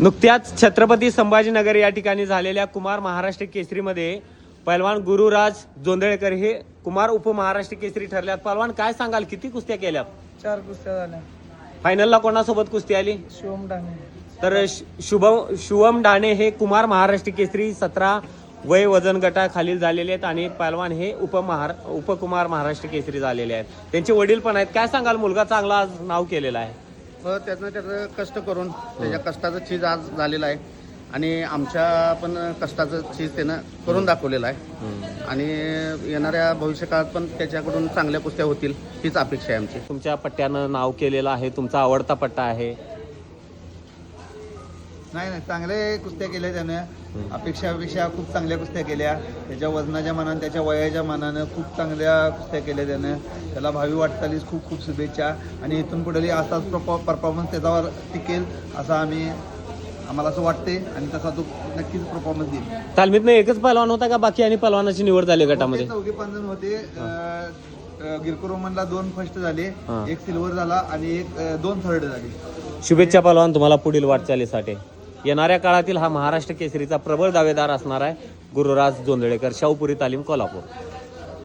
नुकत्याच छत्रपती संभाजीनगर या ठिकाणी झालेल्या कुमार महाराष्ट्र केसरीमध्ये पैलवान गुरुराज जोंधळेकर हे कुमार उपमहाराष्ट्र केसरी ठरल्यात. पैलवान काय सांगाल, किती कुस्त्या केल्यात? 4 कुस्त्या झाल्या. फायनलला कोणासोबत कुस्ती आली? शिवम डाणे. तर शुभम डाणे हे कुमार महाराष्ट्र केसरी 17 वय वजन गटाखालील झालेले आहेत आणि पैलवान हे उपकुमार महाराष्ट्र केसरी झालेले आहेत. त्यांचे वडील पण आहेत. काय सांगाल, मुलगा चांगला आज नाव केलेला आहे. त्याचं कष्ट करून त्याच्या कष्टाचं चीज आज झालेलं आहे आणि आमच्या पण कष्टाचं चीज त्यानं करून दाखवलेलं आहे आणि येणाऱ्या भविष्यकाळात पण त्याच्याकडून चांगल्या कुस्त्या होतील हीच अपेक्षा आहे आमची. तुमच्या पट्ट्यानं नाव केलेलं आहे, तुमचा आवडता पट्टा आहे. नाही चांगले कुस्त्या केल्या त्याने. अपेक्षा खूप चांगल्या कुस्त्या केल्या. त्याच्या वजनाच्या मानानं त्याच्या वयाच्या मानानं खूप चांगल्या कुस्त्या केल्या त्यानं. त्याला भावी वाटचालीस खूप खूप शुभेच्छा आणि इथून पुढे असाच परफॉर्मन्स त्याच्यावर टिकेल असं आम्हाला असं वाटते आणि तसा तो नक्कीच परफॉर्मन्स देईल. तालमीतनं एकच पैलवान होता का बाकी आणि पैलवानाची निवड झाली गटामध्ये? 4-5 जण होते. गिरको रोमनला 2 फर्स्ट झाले, 1 सिल्वर झाला आणि 2 थर्ड झाले. शुभेच्छा पैलवान तुम्हाला पुढील वाटचालीसाठी. येणाऱ्या काळातील हा महाराष्ट्र केसरीचा प्रबळ दावेदार असणार आहे गुरुराज जोंधळेकर, शाहूपुरी तालीम, कोल्हापूर.